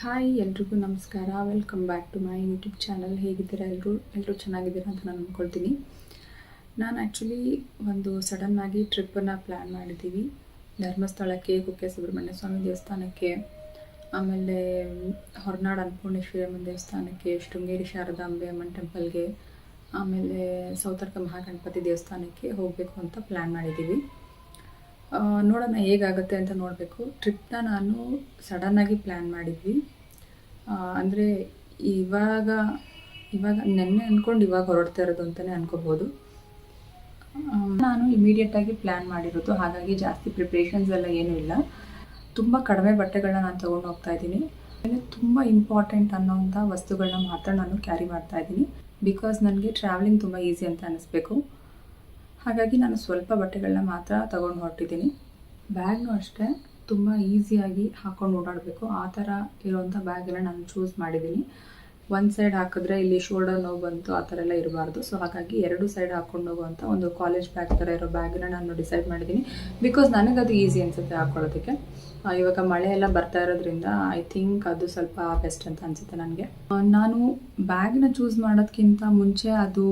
Hi ಎಲ್ರಿಗೂ ನಮಸ್ಕಾರ. Welcome back to my YouTube channel. ಹೇಗಿದ್ದೀರಾ ಎಲ್ಲರೂ ಚೆನ್ನಾಗಿದ್ದೀರಾ ಅಂತ ನಾನು ಅಂದ್ಕೊಳ್ತೀನಿ. ನಾನು ಆ್ಯಕ್ಚುಲಿ ಒಂದು ಸಡನ್ನಾಗಿ ಟ್ರಿಪ್ಪನ್ನು ಪ್ಲ್ಯಾನ್ ಮಾಡಿದ್ದೀವಿ. ಧರ್ಮಸ್ಥಳಕ್ಕೆ, ಕುಕ್ಕೆ ಸುಬ್ರಹ್ಮಣ್ಯ ಸ್ವಾಮಿ ದೇವಸ್ಥಾನಕ್ಕೆ, ಆಮೇಲೆ ಹೊರನಾಡು ಅನ್ನಪೂರ್ಣೇಶ್ವರಿ ಅಮ್ಮನ ದೇವಸ್ಥಾನಕ್ಕೆ, ಶೃಂಗೇರಿ ಶಾರದಾಂಬೆ ಅಮ್ಮನ ಟೆಂಪಲ್ಗೆ, ಆಮೇಲೆ ಸೌತಡ್ಕ ಮಹಾಗಣಪತಿ ದೇವಸ್ಥಾನಕ್ಕೆ ಹೋಗಬೇಕು ಅಂತ ಪ್ಲ್ಯಾನ್ ಮಾಡಿದ್ದೀವಿ. ನೋಡೋಣ ಹೇಗಾಗುತ್ತೆ ಅಂತ ನೋಡಬೇಕು. ಟ್ರಿಪ್ನ ನಾನು ಸಡನ್ನಾಗಿ ಪ್ಲ್ಯಾನ್ ಮಾಡಿದ್ವಿ. ಅಂದರೆ ಇವಾಗ ನೆನ್ನೆ ಅಂದ್ಕೊಂಡು ಇವಾಗ ಹೊರಡ್ತಾ ಇರೋದು ಅಂತಲೇ ಅನ್ಕೋಬೋದು. ನಾನು ಇಮಿಡಿಯೇಟಾಗಿ ಪ್ಲ್ಯಾನ್ ಮಾಡಿರೋದು, ಹಾಗಾಗಿ ಜಾಸ್ತಿ ಪ್ರಿಪ್ರೇಷನ್ಸ್ ಎಲ್ಲ ಏನೂ ಇಲ್ಲ. ತುಂಬ ಕಡಿಮೆ ಬಟ್ಟೆಗಳನ್ನ ನಾನು ತೊಗೊಂಡು ಹೋಗ್ತಾ ಇದ್ದೀನಿ. ಆಮೇಲೆ ತುಂಬ ಇಂಪಾರ್ಟೆಂಟ್ ಅನ್ನೋಂಥ ವಸ್ತುಗಳನ್ನ ಮಾತ್ರ ನಾನು ಕ್ಯಾರಿ ಮಾಡ್ತಾ ಇದ್ದೀನಿ. ಬಿಕಾಸ್ ನನಗೆ ಟ್ರಾವೆಲಿಂಗ್ ತುಂಬ ಈಸಿ ಅಂತ ಅನ್ನಿಸ್ಬೇಕು. ಹಾಗಾಗಿ ನಾನು ಸ್ವಲ್ಪ ಬಟ್ಟೆಗಳನ್ನ ಮಾತ್ರ ತೊಗೊಂಡು ಹೊರಟಿದ್ದೀನಿ. ಬ್ಯಾಗ್ನೂ ಅಷ್ಟೇ ತುಂಬ ಈಸಿಯಾಗಿ ಹಾಕ್ಕೊಂಡು ಓಡಾಡಬೇಕು, ಆ ಥರ ಇರೋವಂಥ ಬ್ಯಾಗೆಲ್ಲ ನಾನು ಚೂಸ್ ಮಾಡಿದ್ದೀನಿ. ಒಂದು ಸೈಡ್ ಹಾಕಿದ್ರೆ ಇಲ್ಲಿ ಶೋಲ್ಡರ್ ನೋವು ಬಂತು, ಆ ಥರ ಎಲ್ಲ ಇರಬಾರ್ದು. ಸೊ ಹಾಗಾಗಿ 2 ಸೈಡ್ ಹಾಕ್ಕೊಂಡು ಹೋಗುವಂಥ ಒಂದು ಕಾಲೇಜ್ ಬ್ಯಾಗ್ ಥರ ಇರೋ ಬ್ಯಾಗನ್ನ ನಾನು ಡಿಸೈಡ್ ಮಾಡಿದ್ದೀನಿ. ಬಿಕಾಸ್ ನನಗದು ಈಸಿ ಅನಿಸುತ್ತೆ ಹಾಕ್ಕೊಳ್ಳೋದಕ್ಕೆ. ಇವಾಗ ಮಳೆ ಎಲ್ಲ ಬರ್ತಾ ಇರೋದ್ರಿಂದ ಐ ಥಿಂಕ್ ಅದು ಸ್ವಲ್ಪ ಬೆಸ್ಟ್ ಅಂತ ಅನಿಸುತ್ತೆ ನನಗೆ. ನಾನು ಬ್ಯಾಗ್ನ ಚೂಸ್ ಮಾಡೋದಕ್ಕಿಂತ ಮುಂಚೆ ಅದು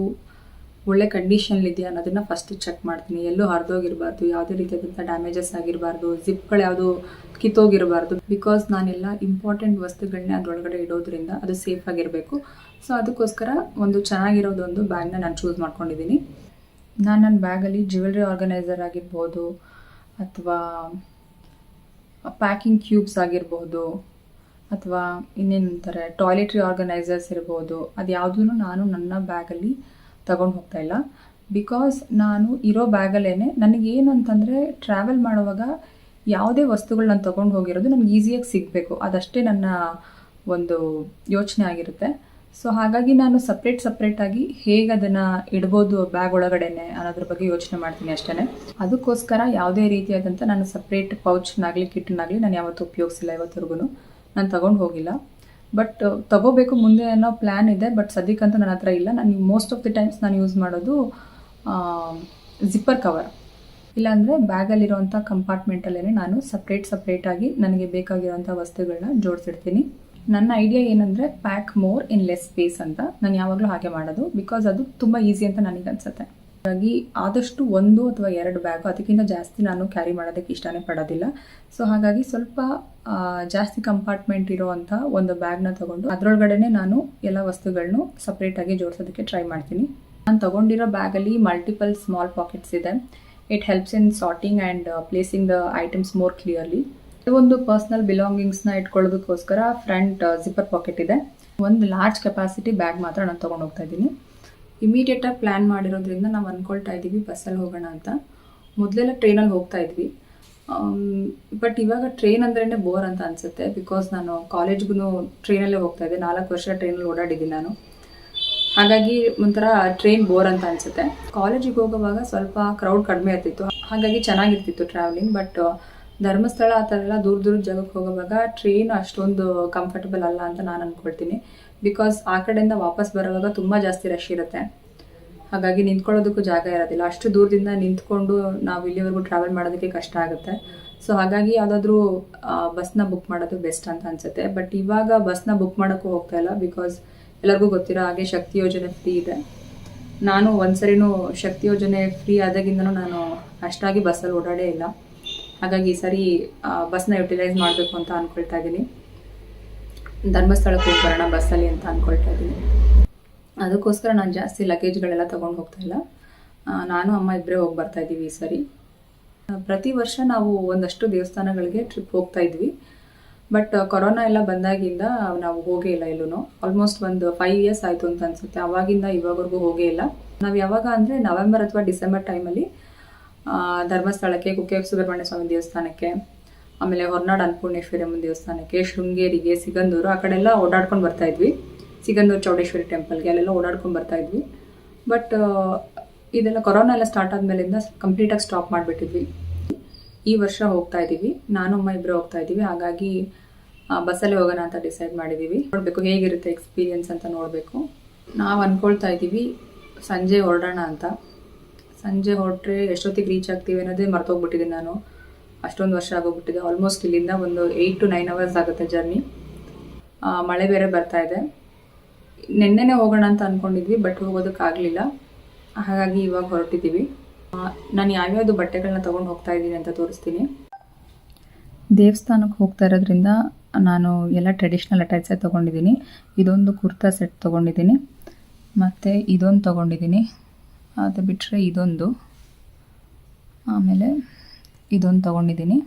ಒಳ್ಳೆ ಕಂಡೀಷನ್ಲಿದೆಯಾ ಅನ್ನೋದನ್ನು ಫಸ್ಟ್ ಚೆಕ್ ಮಾಡ್ತೀನಿ. ಎಲ್ಲೂ ಹರಿದೋಗಿರಬಾರ್ದು, ಯಾವುದೇ ರೀತಿಯಾದಂಥ ಡ್ಯಾಮೇಜಸ್ ಆಗಿರಬಾರ್ದು, ಜಿಪ್ಗಳು ಯಾವುದು ಕಿತ್ತೋಗಿರಬಾರ್ದು. ಬಿಕಾಸ್ ನಾನೆಲ್ಲ ಇಂಪಾರ್ಟೆಂಟ್ ವಸ್ತುಗಳನ್ನೇ ಅದರೊಳಗಡೆ ಇಡೋದ್ರಿಂದ ಅದು ಸೇಫ್ ಆಗಿರಬೇಕು. ಸೊ ಅದಕ್ಕೋಸ್ಕರ ಒಂದು ಚೆನ್ನಾಗಿರೋದೊಂದು ಬ್ಯಾಗ್ನ ನಾನು ಚೂಸ್ ಮಾಡ್ಕೊಂಡಿದ್ದೀನಿ. ನನ್ನ ಬ್ಯಾಗಲ್ಲಿ ಜ್ಯುವೆಲ್ರಿ ಆರ್ಗನೈಸರ್ ಆಗಿರ್ಬೋದು, ಅಥವಾ ಪ್ಯಾಕಿಂಗ್ ಕ್ಯೂಬ್ಸ್ ಆಗಿರ್ಬೋದು, ಅಥವಾ ಇನ್ನೇನಂತಾರೆ ಟಾಯ್ಲೆಟ್ರಿ ಆರ್ಗನೈಸರ್ಸ್ ಇರ್ಬೋದು, ಅದು ಯಾವುದೂ ನಾನು ನನ್ನ ಬ್ಯಾಗಲ್ಲಿ ತಗೊಂಡು ಹೋಗ್ತಾ ಇಲ್ಲ. ಬಿಕಾಸ್ ನಾನು ಇರೋ ಬ್ಯಾಗಲ್ಲೇ ನನಗೇನು ಅಂತಂದರೆ ಟ್ರಾವೆಲ್ ಮಾಡುವಾಗ ಯಾವುದೇ ವಸ್ತುಗಳು ನಾನು ತೊಗೊಂಡು ಹೋಗಿರೋದು ನನಗೆ ಈಸಿಯಾಗಿ ಸಿಗಬೇಕು, ಅದಷ್ಟೇ ನನ್ನ ಒಂದು ಯೋಚನೆ ಆಗಿರುತ್ತೆ. ಸೊ ಹಾಗಾಗಿ ನಾನು ಸಪ್ರೇಟಾಗಿ ಹೇಗೆ ಅದನ್ನು ಇಡ್ಬೋದು ಬ್ಯಾಗ್ ಒಳಗಡೆನೆ ಅನ್ನೋದ್ರ ಬಗ್ಗೆ ಯೋಚನೆ ಮಾಡ್ತೀನಿ ಅಷ್ಟೇ. ಅದಕ್ಕೋಸ್ಕರ ಯಾವುದೇ ರೀತಿಯಾದಂಥ ನಾನು ಸಪ್ರೇಟ್ ಪೌಚ್ನಾಗಲಿ ಕಿಟ್ನಾಗಲಿ ನಾನು ಯಾವತ್ತೂ ಉಪಯೋಗಿಸಿಲ್ಲ, ಇವತ್ತರೆಗೂ ನಾನು ತಗೊಂಡು ಹೋಗಿಲ್ಲ. ಬಟ್ ತಗೋಬೇಕು ಮುಂದೆ ಅನ್ನೋ ಪ್ಲ್ಯಾನ್ ಇದೆ. ಬಟ್ ಸದ್ಯಕ್ಕಂತೂ ನನ್ನ ಹತ್ರ ಇಲ್ಲ. ನಾನು ಮೋಸ್ಟ್ ಆಫ್ ದಿ ಟೈಮ್ಸ್ ನಾನು ಯೂಸ್ ಮಾಡೋದು ಜಿಪ್ಪರ್ ಕವರ್, ಇಲ್ಲಾಂದರೆ ಬ್ಯಾಗಲ್ಲಿರೋವಂಥ ಕಂಪಾರ್ಟ್ಮೆಂಟಲ್ಲೇ ನಾನು ಸಪ್ರೇಟಾಗಿ ನನಗೆ ಬೇಕಾಗಿರೋಂಥ ವಸ್ತುಗಳನ್ನ ಜೋಡಿಸಿಡ್ತೀನಿ. ನನ್ನ ಐಡಿಯಾ ಏನಂದರೆ pack more in less space ಅಂತ. ನಾನು ಯಾವಾಗಲೂ ಹಾಗೆ ಮಾಡೋದು, ಬಿಕಾಸ್ ಅದು ತುಂಬ ಈಸಿ ಅಂತ ನನಗೆ ಅನಿಸುತ್ತೆ. ಹಾಗಾಗಿ ಆದಷ್ಟು 1 ಅಥವಾ 2 ಬ್ಯಾಗು, ಅದಕ್ಕಿಂತ ಜಾಸ್ತಿ ನಾನು ಕ್ಯಾರಿ ಮಾಡೋದಕ್ಕೆ ಇಷ್ಟನೇ ಪಡೋದಿಲ್ಲ. ಸೊ ಹಾಗಾಗಿ ಸ್ವಲ್ಪ ಜಾಸ್ತಿ ಕಂಪಾರ್ಟ್ಮೆಂಟ್ ಇರೋವಂಥ ಒಂದು ಬ್ಯಾಗ್ನ ತೊಗೊಂಡು ಅದರೊಳಗಡೆ ನಾನು ಎಲ್ಲ ವಸ್ತುಗಳನ್ನು ಸಪ್ರೇಟಾಗಿ ಜೋಡಿಸೋದಕ್ಕೆ ಟ್ರೈ ಮಾಡ್ತೀನಿ. ನಾನು ತೊಗೊಂಡಿರೋ ಬ್ಯಾಗಲ್ಲಿ ಮಲ್ಟಿಪಲ್ ಸ್ಮಾಲ್ ಪಾಕೆಟ್ಸ್ ಇದೆ. It helps in sorting and placing the items more clearly. ಒಂದು ಪರ್ಸ್ನಲ್ ಬಿಲಾಂಗಿಂಗ್ಸ್ನ ಇಟ್ಕೊಳ್ಳೋದಕ್ಕೋಸ್ಕರ ಫ್ರಂಟ್ ಜಿಪ್ಪರ್ ಪಾಕೆಟ್ ಇದೆ. ಒಂದು ಲಾರ್ಜ್ ಕೆಪಾಸಿಟಿ ಬ್ಯಾಗ್ ಮಾತ್ರ ನಾನು ತೊಗೊಂಡು ಹೋಗ್ತಾ ಇದ್ದೀನಿ. ಇಮಿಡಿಯೇಟಾಗಿ ಪ್ಲ್ಯಾನ್ ಮಾಡಿರೋದ್ರಿಂದ ನಾವು ಅಂದ್ಕೊಳ್ತಾ ಇದ್ದೀವಿ ಬಸ್ಸಲ್ಲಿ ಹೋಗೋಣ ಅಂತ. ಮೊದಲೆಲ್ಲ ಟ್ರೈನಲ್ಲಿ ಹೋಗ್ತಾ ಇದ್ವಿ. ಬಟ್ ಇವಾಗ ಟ್ರೈನ್ ಅಂದ್ರೇ ಬೋರ್ ಅಂತ ಅನಿಸುತ್ತೆ. ಬಿಕಾಸ್ ನಾನು ಕಾಲೇಜ್ಗೂ ಟ್ರೈನಲ್ಲೇ ಹೋಗ್ತಾ ಇದ್ದೆ. 4 ವರ್ಷ ಟ್ರೈನಲ್ಲಿ ಓಡಾಡಿದ್ದೀನಿ ನಾನು. ಹಾಗಾಗಿ ಒಂಥರ ಟ್ರೈನ್ ಬೋರ್ ಅಂತ ಅನಿಸುತ್ತೆ. ಕಾಲೇಜಿಗೆ ಹೋಗುವಾಗ ಸ್ವಲ್ಪ ಕ್ರೌಡ್ ಕಡಿಮೆ ಇರ್ತಿತ್ತು, ಹಾಗಾಗಿ ಚೆನ್ನಾಗಿರ್ತಿತ್ತು ಟ್ರಾವೆಲಿಂಗ್. ಬಟ್ ಧರ್ಮಸ್ಥಳ ಆ ಥರ ಎಲ್ಲ ದೂರ ಜಾಗಕ್ಕೆ ಹೋಗುವಾಗ ಟ್ರೈನ್ ಅಷ್ಟೊಂದು ಕಂಫರ್ಟಬಲ್ ಅಲ್ಲ ಅಂತ ನಾನು ಅಂದ್ಕೊಳ್ತೀನಿ. ಬಿಕಾಸ್ ಆ ಕಡೆಯಿಂದ ವಾಪಸ್ ಬರುವಾಗ ತುಂಬ ಜಾಸ್ತಿ ರಶ್ ಇರುತ್ತೆ. ಹಾಗಾಗಿ ನಿಂತ್ಕೊಳ್ಳೋದಕ್ಕೂ ಜಾಗ ಇರೋದಿಲ್ಲ. ಅಷ್ಟು ದೂರದಿಂದ ನಿಂತ್ಕೊಂಡು ನಾವು ಇಲ್ಲಿವರೆಗೂ ಟ್ರಾವೆಲ್ ಮಾಡೋದಕ್ಕೆ ಕಷ್ಟ ಆಗುತ್ತೆ. ಸೊ ಹಾಗಾಗಿ ಯಾವುದಾದ್ರೂ ಬಸ್ನ ಬುಕ್ ಮಾಡೋದು ಬೆಸ್ಟ್ ಅಂತ ಅನಿಸುತ್ತೆ. ಬಟ್ ಇವಾಗ ಬಸ್ನ ಬುಕ್ ಮಾಡೋಕ್ಕೂ ಹೋಗ್ತಾ ಇಲ್ಲ. ಬಿಕಾಸ್ ಎಲ್ಲರಿಗೂ ಗೊತ್ತಿರೋ ಹಾಗೆ ಶಕ್ತಿ ಯೋಜನೆ ಫ್ರೀ ಇದೆ. ನಾನು ಒಂದ್ಸರಿನೂ ಶಕ್ತಿ ಯೋಜನೆ ಫ್ರೀ ಆದಾಗಿಂದನೂ ನಾನು ಅಷ್ಟಾಗಿ ಬಸ್ಸಲ್ಲಿ ಓಡಾಡೇ ಇಲ್ಲ. ಹಾಗಾಗಿ ಈ ಸರಿ ಬಸ್ನ ಯುಟಿಲೈಸ್ ಮಾಡಬೇಕು ಅಂತ ಅಂದ್ಕೊಳ್ತಾ ಇದ್ದೀನಿ. ಧರ್ಮಸ್ಥಳಕ್ಕೆ ಹೋಗಿ ಬರೋಣ ಬಸ್ಸಲ್ಲಿ ಅಂತ ಅಂದ್ಕೊಳ್ತಾ ಇದ್ದೀನಿ. ಅದಕ್ಕೋಸ್ಕರ ನಾನು ಜಾಸ್ತಿ ಲಗೇಜ್ಗಳೆಲ್ಲ ತೊಗೊಂಡು ಹೋಗ್ತಾ ಇಲ್ಲ. ನಾನು ಅಮ್ಮ ಇಬ್ಬರೇ ಹೋಗಿ ಬರ್ತಾ ಇದ್ದೀವಿ ಈ ಸರಿ. ಪ್ರತಿ ವರ್ಷ ನಾವು ಒಂದಷ್ಟು ದೇವಸ್ಥಾನಗಳಿಗೆ ಟ್ರಿಪ್ ಹೋಗ್ತಾ ಇದ್ವಿ. ಬಟ್ ಕೊರೋನಾ ಎಲ್ಲ ಬಂದಾಗಿಂದ ನಾವು ಹೋಗೇ ಇಲ್ಲ ಎಲ್ಲೂ. ಆಲ್ಮೋಸ್ಟ್ ಒಂದು 5 ಇಯರ್ಸ್ ಆಯಿತು ಅಂತ ಅನಿಸುತ್ತೆ. ಅವಾಗಿಂದ ಇವಾಗವರೆಗೂ ಹೋಗೇ ಇಲ್ಲ. ನಾವು ಯಾವಾಗ ಅಂದರೆ ನವೆಂಬರ್ ಅಥವಾ ಡಿಸೆಂಬರ್ ಟೈಮಲ್ಲಿ ಧರ್ಮಸ್ಥಳಕ್ಕೆ, ಕುಕ್ಕೆ ಸುಬ್ರಹ್ಮಣ್ಯ ಸ್ವಾಮಿ ದೇವಸ್ಥಾನಕ್ಕೆ, ಆಮೇಲೆ ಹೊರನಾಡು ಅನ್ನಪೂರ್ಣೇಶ್ವರಿ ಅಮ್ಮನ ದೇವಸ್ಥಾನಕ್ಕೆ, ಶೃಂಗೇರಿಗೆ, ಸಿಗಂದೂರು ಆ ಕಡೆ ಎಲ್ಲ ಓಡಾಡ್ಕೊಂಡು ಬರ್ತಾಯಿದ್ವಿ. ಸಿಗಂದೂರು ಚೌಡೇಶ್ವರಿ ಟೆಂಪಲ್ಗೆ ಅಲ್ಲೆಲ್ಲ ಓಡಾಡ್ಕೊಂಡು ಬರ್ತಾಯಿದ್ವಿ. ಬಟ್ ಇದೆಲ್ಲ ಕೊರೋನಾ ಎಲ್ಲ ಸ್ಟಾರ್ಟ್ ಆದಮೇಲಿಂದ ಕಂಪ್ಲೀಟಾಗಿ ಸ್ಟಾಪ್ ಮಾಡಿಬಿಟ್ಟಿದ್ವಿ. ಈ ವರ್ಷ ಹೋಗ್ತಾ ಇದ್ದೀವಿ. ನಾನು ಅಮ್ಮ ಇಬ್ಬರು ಹೋಗ್ತಾ ಇದ್ದೀವಿ. ಹಾಗಾಗಿ ಬಸ್ಸಲ್ಲೇ ಹೋಗೋಣ ಅಂತ ಡಿಸೈಡ್ ಮಾಡಿದ್ದೀವಿ. ನೋಡಬೇಕು ಹೇಗಿರುತ್ತೆ ಎಕ್ಸ್ಪೀರಿಯನ್ಸ್ ಅಂತ ನೋಡಬೇಕು. ನಾವು ಅಂದ್ಕೊಳ್ತಾ ಇದ್ದೀವಿ ಸಂಜೆ ಹೊರಡೋಣ ಅಂತ. ಸಂಜೆ ಹೊರಟ್ರೆ ಎಷ್ಟೊತ್ತಿಗೆ ರೀಚ್ ಆಗ್ತೀವಿ ಅನ್ನೋದೇ ಮರ್ತೋಗ್ಬಿಟ್ಟಿದ್ದೀನಿ ನಾನು. ಅಷ್ಟೊಂದು ವರ್ಷ ಆಗೋಗ್ಬಿಟ್ಟಿದೆ. ಆಲ್ಮೋಸ್ಟ್ ಇಲ್ಲಿಂದ ಒಂದು 8 to 9 hours ಆಗುತ್ತೆ ಜರ್ನಿ. ಮಳೆ ಬೇರೆ ಬರ್ತಾ ಇದೆ. ನೆನ್ನೆನೇ ಹೋಗೋಣ ಅಂತ ಅಂದ್ಕೊಂಡಿದ್ವಿ, ಬಟ್ ಹೋಗೋದಕ್ಕಾಗಲಿಲ್ಲ. ಹಾಗಾಗಿ ಇವಾಗ ಹೊರಟಿದ್ದೀವಿ. ನಾನು ಯಾವ್ಯಾವುದು ಬಟ್ಟೆಗಳನ್ನ ತೊಗೊಂಡು ಹೋಗ್ತಾ ಇದ್ದೀನಿ ಅಂತ ತೋರಿಸ್ತೀನಿ. ದೇವಸ್ಥಾನಕ್ಕೆ ಹೋಗ್ತಾ ಇರೋದ್ರಿಂದ ನಾನು ಎಲ್ಲ ಟ್ರೆಡಿಷ್ನಲ್ ಅಟ್ಯಾಚೇ ತೊಗೊಂಡಿದ್ದೀನಿ. ಇದೊಂದು ಕುರ್ತಾ ಸೆಟ್ ತೊಗೊಂಡಿದ್ದೀನಿ, ಮತ್ತು ಇದೊಂದು ತೊಗೊಂಡಿದ್ದೀನಿ. ಅದು ಬಿಟ್ಟರೆ ಇದೊಂದು, ಆಮೇಲೆ ಇದೊಂದು ತೊಗೊಂಡಿದ್ದೀನಿ.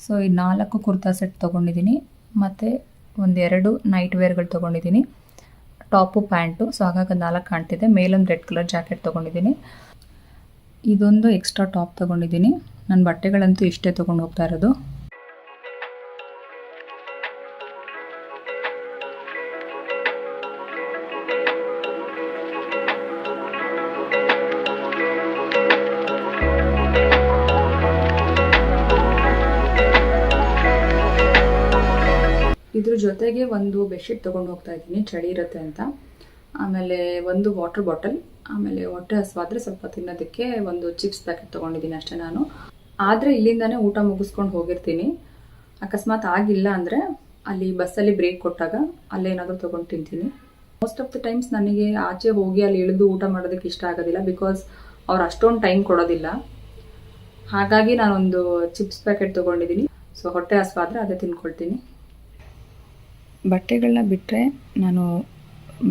ಸೊ ಈ 4 ಕುರ್ತಾ ಸೆಟ್ ತೊಗೊಂಡಿದ್ದೀನಿ, ಮತ್ತು 1-2 ನೈಟ್ ವೇರ್ಗಳು ತೊಗೊಂಡಿದ್ದೀನಿ, ಟಾಪು ಪ್ಯಾಂಟು. ಸೊ ಹಾಗಾಗಿ 4 ಕಾಣ್ತಿದೆ. ಮೇಲೊಂದು ರೆಡ್ ಕಲರ್ ಜಾಕೆಟ್ ತೊಗೊಂಡಿದ್ದೀನಿ. ಇದೊಂದು ಎಕ್ಸ್ಟ್ರಾ ಟಾಪ್ ತೊಗೊಂಡಿದ್ದೀನಿ. ನನ್ನ ಬಟ್ಟೆಗಳಂತೂ ಇಷ್ಟೇ ತೊಗೊಂಡು ಹೋಗ್ತಾ ಇರೋದು. ಇದ್ರ ಜೊತೆಗೆ ಒಂದು ಬೆಡ್ಶೀಟ್ ತೊಗೊಂಡು ಹೋಗ್ತಾ ಇದ್ದೀನಿ, ಚಳಿ ಇರುತ್ತೆ ಅಂತ. ಆಮೇಲೆ ಒಂದು ವಾಟರ್ ಬಾಟಲ್, ಆಮೇಲೆ ಹೊಟ್ಟೆ ಹಸುವಾದರೆ ಸ್ವಲ್ಪ ತಿನ್ನೋದಕ್ಕೆ ಒಂದು ಚಿಪ್ಸ್ ಪ್ಯಾಕೆಟ್ ತೊಗೊಂಡಿದ್ದೀನಿ ಅಷ್ಟೇ ನಾನು. ಆದರೆ ಇಲ್ಲಿಂದಾನೇ ಊಟ ಮುಗಿಸ್ಕೊಂಡು ಹೋಗಿರ್ತೀನಿ. ಅಕಸ್ಮಾತ್ ಆಗಿಲ್ಲ ಅಂದರೆ ಅಲ್ಲಿ ಬಸ್ಸಲ್ಲಿ ಬ್ರೇಕ್ ಕೊಟ್ಟಾಗ ಅಲ್ಲೇನಾದರೂ ತೊಗೊಂಡು ತಿಂತೀನಿ. ಮೋಸ್ಟ್ ಆಫ್ ದ ಟೈಮ್ಸ್ ನನಗೆ ಆಚೆ ಹೋಗಿ ಅಲ್ಲಿ ಇಳಿದು ಊಟ ಮಾಡೋದಕ್ಕೆ ಇಷ್ಟ ಆಗೋದಿಲ್ಲ, ಬಿಕಾಸ್ ಅವ್ರು ಅಷ್ಟೊಂದು ಟೈಮ್ ಕೊಡೋದಿಲ್ಲ. ಹಾಗಾಗಿ ನಾನೊಂದು ಚಿಪ್ಸ್ ಪ್ಯಾಕೆಟ್ ತೊಗೊಂಡಿದ್ದೀನಿ. ಸೊ ಹೊಟ್ಟೆ ಹಸುವಾದರೆ ಅದೇ ತಿನ್ಕೊಳ್ತೀನಿ. ಬಟ್ಟೆಗಳನ್ನ ಬಿಟ್ಟರೆ ನಾನು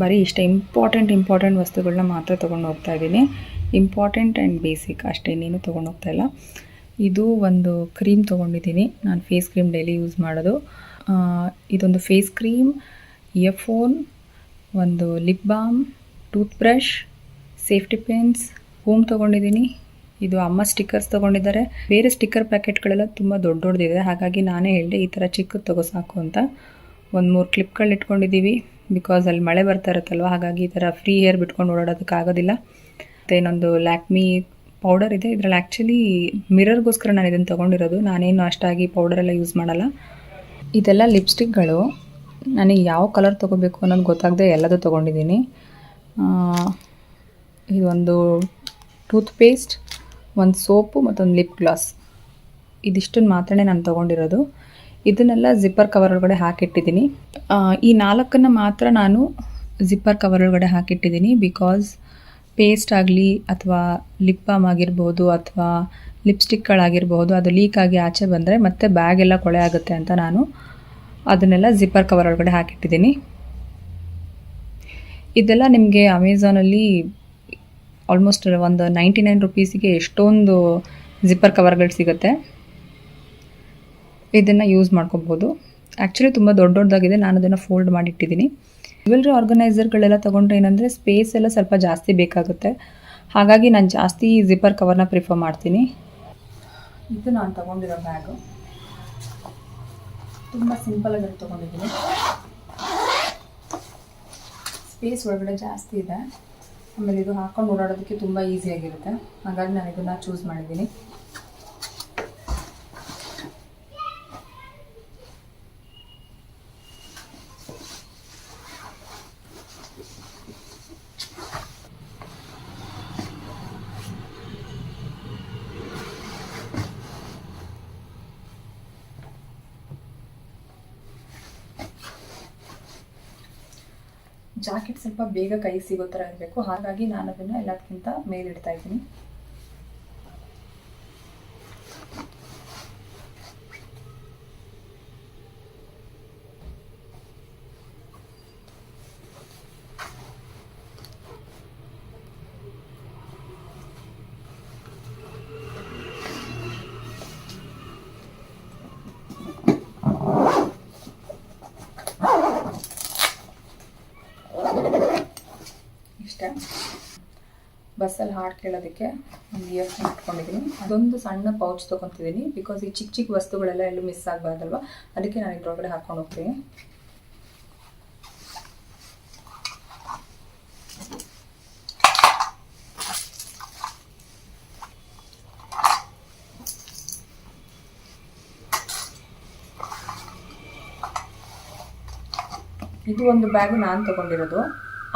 ಬರೀ ಇಷ್ಟ ಇಂಪಾರ್ಟೆಂಟ್ ವಸ್ತುಗಳನ್ನ ಮಾತ್ರ ತೊಗೊಂಡು ಹೋಗ್ತಾ ಇದ್ದೀನಿ. ಇಂಪಾರ್ಟೆಂಟ್ ಆ್ಯಂಡ್ ಬೇಸಿಕ್ ಅಷ್ಟೇ, ಇನ್ನೇನು ತೊಗೊಂಡು ಹೋಗ್ತಾ ಇಲ್ಲ. ಇದು ಒಂದು ಕ್ರೀಮ್ ತೊಗೊಂಡಿದ್ದೀನಿ, ನಾನು ಫೇಸ್ ಕ್ರೀಮ್ ಡೈಲಿ ಯೂಸ್ ಮಾಡೋದು. ಇದೊಂದು ಫೇಸ್ ಕ್ರೀಮ್, ಇಯರ್ಫೋನ್, ಒಂದು lip balm, toothbrush, safety pins, home ತೊಗೊಂಡಿದ್ದೀನಿ. ಇದು ಅಮ್ಮ ಸ್ಟಿಕ್ಕರ್ಸ್ ತೊಗೊಂಡಿದ್ದಾರೆ. ಬೇರೆ ಸ್ಟಿಕ್ಕರ್ ಪ್ಯಾಕೆಟ್ಗಳೆಲ್ಲ ತುಂಬ ದೊಡ್ಡದಿದೆ, ಹಾಗಾಗಿ ನಾನೇ ಹೇಳಿದೆ ಈ ಥರ ಚಿಕ್ಕದು ತಗೋ ಸಾಕು ಅಂತ. 1-3 ಕ್ಲಿಪ್ಗಳು ಇಟ್ಕೊಂಡಿದ್ದೀವಿ, ಬಿಕಾಸ್ ಅಲ್ಲಿ ಮಳೆ ಬರ್ತಾ ಇರುತ್ತಲ್ವ, ಹಾಗಾಗಿ ಈ ಥರ ಫ್ರೀ ಹೇರ್ ಬಿಟ್ಕೊಂಡು ಓಡಾಡೋದಕ್ಕಾಗೋದಿಲ್ಲ. ಮತ್ತು ಇನ್ನೊಂದು ಲ್ಯಾಕ್ಮಿ ಪೌಡರ್ ಇದೆ. ಇದರಲ್ಲಿ ಆ್ಯಕ್ಚುಲಿ ಮಿರರ್ಗೋಸ್ಕರ ನಾನು ಇದನ್ನು ತೊಗೊಂಡಿರೋದು. ನಾನೇನು ಅಷ್ಟಾಗಿ ಪೌಡರೆಲ್ಲ ಯೂಸ್ ಮಾಡಲ್ಲ. ಇದೆಲ್ಲ ಲಿಪ್ಸ್ಟಿಕ್ಗಳು. ನನಗೆ ಯಾವ ಕಲರ್ ತೊಗೋಬೇಕು ಅನ್ನೋದು ಗೊತ್ತಾಗದೆ ಎಲ್ಲದೂ ತೊಗೊಂಡಿದ್ದೀನಿ. ಇದೊಂದು ಟೂತ್ ಪೇಸ್ಟ್, ಒಂದು ಸೋಪು ಮತ್ತೊಂದು ಲಿಪ್ ಗ್ಲಾಸ್. ಇದಿಷ್ಟನ್ನು ಮಾತ್ರನೇ ನಾನು ತೊಗೊಂಡಿರೋದು. ಇದನ್ನೆಲ್ಲ ಜಿಪ್ಪರ್ ಕವರ್ ಒಳಗಡೆ ಹಾಕಿಟ್ಟಿದ್ದೀನಿ. ಈ 4 ಮಾತ್ರ ನಾನು ಜಿಪ್ಪರ್ ಕವರ್ ಒಳಗಡೆ ಹಾಕಿಟ್ಟಿದ್ದೀನಿ, ಬಿಕಾಸ್ ಪೇಸ್ಟ್ ಆಗಲಿ ಅಥವಾ ಲಿಪ್ ಬಾಮ್ ಆಗಿರ್ಬೋದು ಅಥವಾ ಲಿಪ್ಸ್ಟಿಕ್ಗಳಾಗಿರ್ಬೋದು, ಅದು ಲೀಕ್ ಆಗಿ ಆಚೆ ಬಂದರೆ ಮತ್ತೆ ಬ್ಯಾಗ್ ಎಲ್ಲ ಕೊಳೆ ಆಗುತ್ತೆ ಅಂತ ನಾನು ಅದನ್ನೆಲ್ಲ ಜಿಪ್ಪರ್ ಕವರ್ ಒಳಗಡೆ ಹಾಕಿಟ್ಟಿದ್ದೀನಿ. ಇದೆಲ್ಲ ನಿಮಗೆ ಅಮೆಝಾನಲ್ಲಿ ಆಲ್ಮೋಸ್ಟ್ ಒಂದು 99 ರುಪೀಸಿಗೆ ಎಷ್ಟೊಂದು ಜಿಪ್ಪರ್ ಕವರ್ಗಳು ಸಿಗುತ್ತೆ. ಇದನ್ನು ಯೂಸ್ ಮಾಡ್ಕೋಬೋದು. ಆ್ಯಕ್ಚುಲಿ ತುಂಬ ದೊಡ್ಡದಾಗಿದೆ, ನಾನು ಅದನ್ನು ಫೋಲ್ಡ್ ಮಾಡಿಟ್ಟಿದ್ದೀನಿ. ಜ್ಯುವೆಲ್ರಿ ಆರ್ಗನೈಸರ್ಗಳೆಲ್ಲ ತೊಗೊಂಡ್ರೆ ಏನಂದರೆ ಸ್ಪೇಸ್ ಎಲ್ಲ ಸ್ವಲ್ಪ ಜಾಸ್ತಿ ಬೇಕಾಗುತ್ತೆ, ಹಾಗಾಗಿ ನಾನು ಜಾಸ್ತಿ ಜಿಪ್ಪರ್ ಕವರ್ನ ಪ್ರಿಫರ್ ಮಾಡ್ತೀನಿ. ಇದು ನಾನು ತೊಗೊಂಡಿರೋ ಬ್ಯಾಗು ತುಂಬ ಸಿಂಪಲಾಗಿ ತೊಗೊಂಡಿದ್ದೀನಿ. ಸ್ಪೇಸ್ ಒಳಗಡೆ ಜಾಸ್ತಿ ಇದೆ, ಆಮೇಲೆ ಇದು ಹಾಕ್ಕೊಂಡು ಓಡಾಡೋದಕ್ಕೆ ತುಂಬ ಈಸಿಯಾಗಿರುತ್ತೆ, ಹಾಗಾಗಿ ನಾನು ಇದನ್ನು ಚೂಸ್ ಮಾಡಿದ್ದೀನಿ. ಜಾಕೆಟ್ ಸ್ವಲ್ಪ ಬೇಗ ಕೈ ಸಿಗೋ ಥರ ಇರಬೇಕು, ಹಾಗಾಗಿ ನಾನು ಅದನ್ನು ಎಲ್ಲದಕ್ಕಿಂತ ಮೇಲಿಡ್ತಾ ಇದ್ದೀನಿ. ಬಸ್ಸಲ್ಲಿ ಹಾಡು ಕೇಳೋದಕ್ಕೆ ಒಂದು ಇಯರ್ಫೋನ್ ಇಟ್ಕೊಂಡಿದ್ದೀನಿ. ಅದೊಂದು ಸಣ್ಣ ಪೌಚ್ ತೊಗೊತಿದ್ದೀನಿ, ಬಿಕಾಸ್ ಈ ಚಿಕ್ಕ ಚಿಕ್ಕ ವಸ್ತುಗಳೆಲ್ಲ ಎಲ್ಲೂ ಮಿಸ್ ಆಗಬಾರ್ದಲ್ವ, ಅದಕ್ಕೆ ನಾನು ಇದ್ರೊಳಗಡೆ ಹಾಕ್ಕೊಂಡು ಹೋಗ್ತೀನಿ. ಇದು ಒಂದು ಬ್ಯಾಗು ನಾನು ತೊಗೊಂಡಿರೋದು.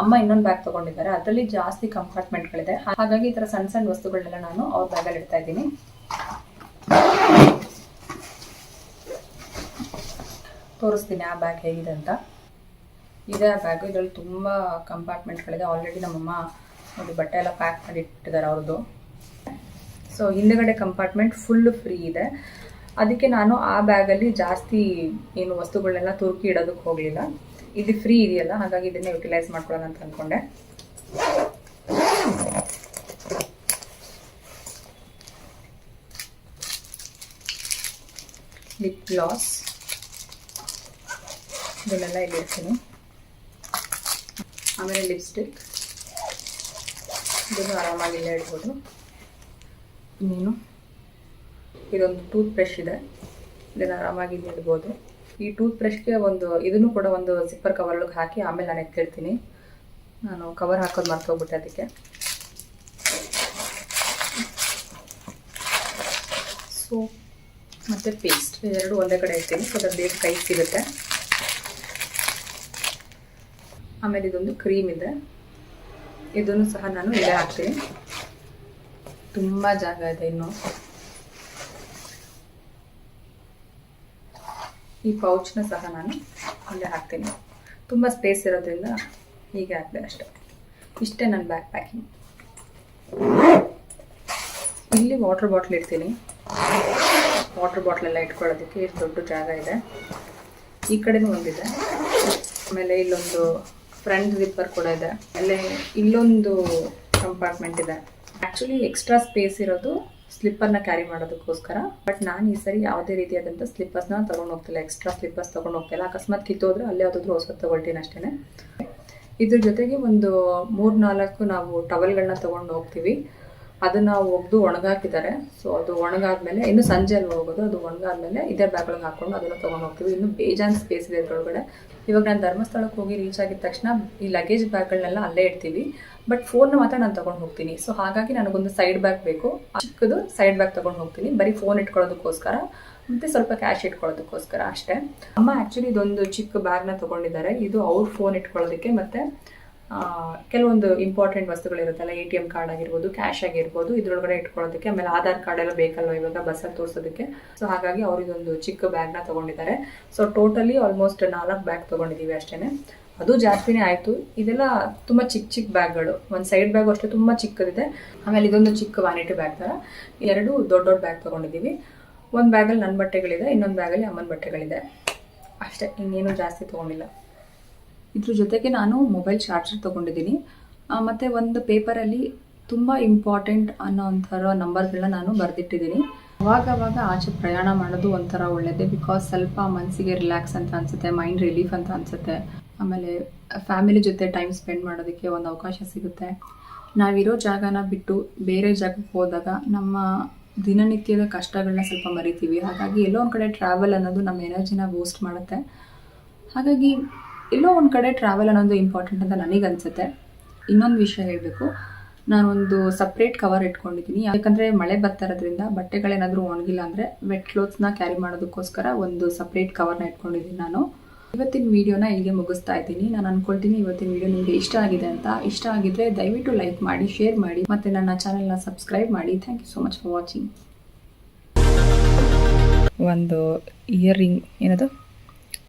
ಅಮ್ಮ ಇನ್ನೊಂದು ಬ್ಯಾಗ್ ತೊಗೊಂಡಿದ್ದಾರೆ, ಅದರಲ್ಲಿ ಜಾಸ್ತಿ ಕಂಪಾರ್ಟ್ಮೆಂಟ್ಗಳಿದೆ, ಹಾಗಾಗಿ ಈ ಥರ ಸಣ್ಣ ಸಣ್ಣ ವಸ್ತುಗಳನ್ನೆಲ್ಲ ನಾನು ಅವ್ರ ಬ್ಯಾಗಲ್ಲಿ ಇಡ್ತಾ ಇದ್ದೀನಿ. ತೋರಿಸ್ತೀನಿ ಆ ಬ್ಯಾಗ್ ಹೇಗಿದೆ ಅಂತ. ಇದೇ ಬ್ಯಾಗು. ಇದರಲ್ಲಿ ತುಂಬ ಕಂಪಾರ್ಟ್ಮೆಂಟ್ಗಳಿದೆ. ಆಲ್ರೆಡಿ ನಮ್ಮಮ್ಮ ನೋಡಿ ಬಟ್ಟೆ ಎಲ್ಲ ಪ್ಯಾಕ್ ಮಾಡಿ ಇಟ್ಟಿದ್ದಾರೆ ಅವ್ರದ್ದು. ಸೊ ಹಿಂದುಗಡೆ ಕಂಪಾರ್ಟ್ಮೆಂಟ್ ಫುಲ್ ಫ್ರೀ ಇದೆ. ಅದಕ್ಕೆ ನಾನು ಆ ಬ್ಯಾಗಲ್ಲಿ ಜಾಸ್ತಿ ಏನು ವಸ್ತುಗಳನ್ನೆಲ್ಲ ತುರುಕಿ ಇಡೋದಕ್ಕೆ ಹೋಗಲಿಲ್ಲ. ಇದು ಫ್ರೀ ಇದೆಯಲ್ಲ, ಹಾಗಾಗಿ ಇದನ್ನೇ ಯುಟಿಲೈಸ್ ಮಾಡ್ಕೊಳ್ಳೋಣ ಅಂತ ಅಂದ್ಕೊಂಡೆ. ಲಿಪ್ ಗ್ಲಾಸ್ ಇದನ್ನೆಲ್ಲ ಇಲ್ಲಿ ಇಡ್ತೀನಿ. ಆಮೇಲೆ ಲಿಪ್ಸ್ಟಿಕ್ ಇದನ್ನು ಆರಾಮಾಗಿ ಇಲ್ಲೇ ಇಡ್ಬೋದು. ಇನ್ನೇನು ಇದೊಂದು ಟೂತ್ ಬ್ರಷ್ ಇದೆ, ಇದನ್ನು ಆರಾಮಾಗಿ ಇಲ್ಲಿ ಇಡ್ಬೋದು. ಈ ಟೂತ್ ಬ್ರಷ್ಗೆ ಒಂದು ಇದನ್ನು ಕೂಡ ಒಂದು ಜಿಪ್ಪರ್ ಕವರ್ಗೆ ಹಾಕಿ ಆಮೇಲೆ ನಾನು ಎತ್ತಿಡ್ತೀನಿ. ನಾನು ಕವರ್ ಹಾಕೋದು ಮರ್ತೋಗ್ಬಿಟ್ಟೆ ಅದಕ್ಕೆ. ಸೋಪ್ ಮತ್ತು ಪೇಸ್ಟ್ ಎರಡು ಒಂದೇ ಕಡೆ ಇರ್ತೀನಿ, ಸೊ ಅದು ಬೇಗ ಕೈ ಸಿಗುತ್ತೆ. ಆಮೇಲೆ ಇದೊಂದು ಕ್ರೀಮ್ ಇದೆ, ಇದನ್ನು ಸಹ ನಾನು ಇಲ್ಲೇ ಹಾಕ್ತೀನಿ. ತುಂಬ ಜಾಗ ಇದೆ ಇನ್ನು. ಈ ಪೌಚ್ನ ಸಹ ನಾನು ಇಲ್ಲೇ ಹಾಕ್ತೀನಿ. ತುಂಬ ಸ್ಪೇಸ್ ಇರೋದ್ರಿಂದ ಹೀಗೆ ಹಾಕಿದೆ ಅಷ್ಟೇ. ಇಷ್ಟೇ ನನ್ನ ಬ್ಯಾಗ್ ಪ್ಯಾಕಿಂಗ್. ಇಲ್ಲಿ ವಾಟರ್ ಬಾಟ್ಲ್ ಇಡ್ತೀನಿ. ವಾಟರ್ ಬಾಟ್ಲೆಲ್ಲ ಇಟ್ಕೊಳ್ಳೋದಕ್ಕೆ ಎಷ್ಟು ದೊಡ್ಡ ಜಾಗ ಇದೆ. ಈ ಕಡೆನೂ ಒಂದಿದೆ. ಆಮೇಲೆ ಇಲ್ಲೊಂದು ಫ್ರಂಟ್ ಜಿಪ್ಪರ್ ಕೂಡ ಇದೆ. ಆಮೇಲೆ ಇಲ್ಲೊಂದು ಕಂಪಾರ್ಟ್ಮೆಂಟ್ ಇದೆ. ಆ್ಯಕ್ಚುಲಿ ಎಕ್ಸ್ಟ್ರಾ ಸ್ಪೇಸ್ ಇರೋದು ಸ್ಲಿಪ್ಪರ್ನ ಕ್ಯಾರಿ ಮಾಡೋದಕ್ಕೋಸ್ಕರ. ಬಟ್ ನಾನು ಈ ಸರಿ ಯಾವುದೇ ರೀತಿಯಾದಂಥ ಸ್ಲಿಪ್ಪರ್ಸ್ನ ತೊಗೊಂಡು ಹೋಗ್ತಿಲ್ಲ, ಎಕ್ಸ್ಟ್ರಾ ಸ್ಲಿಪ್ಪರ್ಸ್ ತೊಗೊಂಡು ಹೋಗ್ತಿಲ್ಲ. ಅಕಸ್ಮಾತ್ ಕಿತ್ತೋದ್ರೆ ಅಲ್ಲೇ ಯಾವುದಾದ್ರೂ ಹೊಸದು ತೊಗೊಳ್ತೀನಿ ಅಷ್ಟೇ. ಇದ್ರ ಜೊತೆಗೆ ಒಂದು 3-4 ನಾವು ಟವಲ್ಗಳನ್ನ ತೊಗೊಂಡು ಹೋಗ್ತೀವಿ. ಅದನ್ನು ಒಗೆದು ಒಣಗಾಕಿದ್ದಾರೆ. ಸೊ ಅದು ಒಣಗಾದ್ಮೇಲೆ ಇನ್ನು ಸಂಜೆ ಅಲ್ಲಿ ಹೋಗೋದು, ಅದು ಒಣಗಾದ್ಮೇಲೆ ಇದೇ ಬ್ಯಾಗ್ಗಳಿಗೆ ಹಾಕೊಂಡು ಅದನ್ನು ತೊಗೊಂಡು ಹೋಗ್ತೀವಿ. ಇನ್ನು ಬೇಜಾನ್ ಸ್ಪೇಸ್ ಇದೆ ಇದ್ರೊಳಗಡೆ. ಇವಾಗ ನಾನು ಧರ್ಮಸ್ಥಳಕ್ಕೆ ಹೋಗಿ ರೀಚ್ ಆಗಿದ ತಕ್ಷಣ ಈ ಲಗೇಜ್ ಬ್ಯಾಗ್ಗಳನ್ನೆಲ್ಲ ಅಲ್ಲೇ ಇಡ್ತೀವಿ. ಬಟ್ ಫೋನ್ನ ಮಾತ್ರ ನಾನು ತೊಗೊಂಡು ಹೋಗ್ತೀನಿ. ಸೊ ಹಾಗಾಗಿ ನನಗೊಂದು ಸೈಡ್ ಬ್ಯಾಗ್ ಬೇಕು. ಚಿಕ್ಕದು ಸೈಡ್ ಬ್ಯಾಗ್ ತೊಗೊಂಡು ಹೋಗ್ತೀನಿ, ಬರೀ ಫೋನ್ ಇಟ್ಕೊಳ್ಳೋದಕ್ಕೋಸ್ಕರ ಮತ್ತು ಸ್ವಲ್ಪ ಕ್ಯಾಶ್ ಇಟ್ಕೊಳ್ಳೋದಕ್ಕೋಸ್ಕರ ಅಷ್ಟೇ. ಅಮ್ಮ ಆ್ಯಕ್ಚುಲಿ ಇದೊಂದು ಚಿಕ್ಕ ಬ್ಯಾಗ್ನ ತೊಗೊಂಡಿದ್ದಾರೆ. ಇದು ಅವ್ರ ಫೋನ್ ಇಟ್ಕೊಳ್ಳೋದಕ್ಕೆ ಮತ್ತು ಕೆಲವೊಂದು ಇಂಪಾರ್ಟೆಂಟ್ ವಸ್ತುಗಳಿರುತ್ತಲ್ಲ, ATM ಕಾರ್ಡ್ ಆಗಿರ್ಬೋದು, ಕ್ಯಾಶ್ ಆಗಿರ್ಬೋದು, ಇದ್ರೊಳಗಡೆ ಇಟ್ಕೊಳ್ಳೋದಕ್ಕೆ. ಆಮೇಲೆ ಆಧಾರ್ ಕಾರ್ಡ್ ಎಲ್ಲ ಬೇಕಲ್ವ ಇವಾಗ ಬಸ್ಸಲ್ಲಿ ತೋರಿಸೋದಕ್ಕೆ. ಸೊ ಹಾಗಾಗಿ ಅವ್ರು ಇದೊಂದು ಚಿಕ್ಕ ಬ್ಯಾಗ್ನ ತೊಗೊಂಡಿದ್ದಾರೆ. ಸೊ ಟೋಟಲಿ ಆಲ್ಮೋಸ್ಟ್ 4 ಬ್ಯಾಗ್ ತೊಗೊಂಡಿದ್ದೀವಿ ಅಷ್ಟೇ. ಅದು ಜಾಸ್ತಿನೇ ಆಯಿತು. ಇದೆಲ್ಲ ತುಂಬ ಚಿಕ್ಕ ಬ್ಯಾಗ್ಗಳು. ಒಂದು ಸೈಡ್ ಬ್ಯಾಗು ಅಷ್ಟೇ ತುಂಬ ಚಿಕ್ಕದಿದೆ. ಆಮೇಲೆ ಇದೊಂದು ಚಿಕ್ಕ ವ್ಯಾನಿಟಿ ಬ್ಯಾಗ್ ಥರ 2 ದೊಡ್ಡ ಬ್ಯಾಗ್ ತೊಗೊಂಡಿದ್ದೀವಿ. ಒಂದು ಬ್ಯಾಗಲ್ಲಿ ನನ್ನ ಬಟ್ಟೆಗಳಿದೆ, ಇನ್ನೊಂದು ಬ್ಯಾಗಲ್ಲಿ ಅಮ್ಮನ ಬಟ್ಟೆಗಳಿದೆ ಅಷ್ಟೇ. ಇನ್ನೇನು ಜಾಸ್ತಿ ತೊಗೊಂಡಿಲ್ಲ. ಇದ್ರ ಜೊತೆಗೆ ನಾನು ಮೊಬೈಲ್ ಚಾರ್ಜರ್ ತೊಗೊಂಡಿದ್ದೀನಿ. ಮತ್ತು ಒಂದು ಪೇಪರಲ್ಲಿ ತುಂಬ ಇಂಪಾರ್ಟೆಂಟ್ ಅನ್ನೋ ಒಂಥರ ನಂಬರ್ಗಳನ್ನ ನಾನು ಬರೆದಿಟ್ಟಿದ್ದೀನಿ. ಅವಾಗವಾಗ ಆಚೆ ಪ್ರಯಾಣ ಮಾಡೋದು ಒಂಥರ ಒಳ್ಳೆಯದೇ. ಬಿಕಾಸ್ ಸ್ವಲ್ಪ ಮನಸ್ಸಿಗೆ ರಿಲ್ಯಾಕ್ಸ್ ಅಂತ ಅನಿಸುತ್ತೆ, ಮೈಂಡ್ ರಿಲೀಫ್ ಅಂತ ಅನಿಸುತ್ತೆ. ಆಮೇಲೆ ಫ್ಯಾಮಿಲಿ ಜೊತೆ ಟೈಮ್ ಸ್ಪೆಂಡ್ ಮಾಡೋದಕ್ಕೆ ಒಂದು ಅವಕಾಶ ಸಿಗುತ್ತೆ. ನಾವಿರೋ ಜಾಗನ ಬಿಟ್ಟು ಬೇರೆ ಜಾಗಕ್ಕೆ ಹೋದಾಗ ನಮ್ಮ ದಿನನಿತ್ಯದ ಕಷ್ಟಗಳನ್ನ ಸ್ವಲ್ಪ ಮರಿತೀವಿ. ಹಾಗಾಗಿ ಎಲ್ಲೋ ಒಂದು ಕಡೆ ಟ್ರಾವೆಲ್ ಅನ್ನೋದು ನಮ್ಮ ಎನರ್ಜಿನ ಬೂಸ್ಟ್ ಮಾಡುತ್ತೆ. ಹಾಗಾಗಿ ಎಲ್ಲೋ ಒಂದು ಕಡೆ ಟ್ರಾವೆಲ್ ಅನ್ನೋದು ಇಂಪಾರ್ಟೆಂಟ್ ಅಂತ ನನಗನ್ಸುತ್ತೆ. ಇನ್ನೊಂದು ವಿಷಯ ಹೇಳಬೇಕು, ನಾನೊಂದು ಸಪ್ರೇಟ್ ಕವರ್ ಇಟ್ಕೊಂಡಿದ್ದೀನಿ. ಯಾಕಂದರೆ ಮಳೆ ಬರ್ತಾ ಇರೋದ್ರಿಂದ ಬಟ್ಟೆಗಳೇನಾದರೂ ಒಣಗಿಲ್ಲ ಅಂದರೆ ವೆಟ್ ಕ್ಲೋತ್ಸ್ನ ಕ್ಯಾರಿ ಮಾಡೋದಕ್ಕೋಸ್ಕರ ಒಂದು ಸಪ್ರೇಟ್ ಕವರ್ನ ಇಟ್ಕೊಂಡಿದ್ದೀನಿ ನಾನು. ಇವತ್ತಿನ ವೀಡಿಯೋನ ಇಲ್ಲಿಗೆ ಮುಗಿಸ್ತಾ ಇದ್ದೀನಿ. ನಾನು ಅಂದ್ಕೊಳ್ತೀನಿ ಇವತ್ತಿನ ವೀಡಿಯೋ ನಿಮಗೆ ಇಷ್ಟ ಆಗಿದೆ ಅಂತ. ಇಷ್ಟ ಆಗಿದ್ರೆ ದಯವಿಟ್ಟು ಲೈಕ್ ಮಾಡಿ, ಶೇರ್ ಮಾಡಿ, ಮತ್ತು ನನ್ನ ಚಾನೆಲ್ನ ಸಬ್ಸ್ಕ್ರೈಬ್ ಮಾಡಿ. Thank you so much for watching. ಒಂದು ಇಯರ್ ರಿಂಗ್ ಏನದು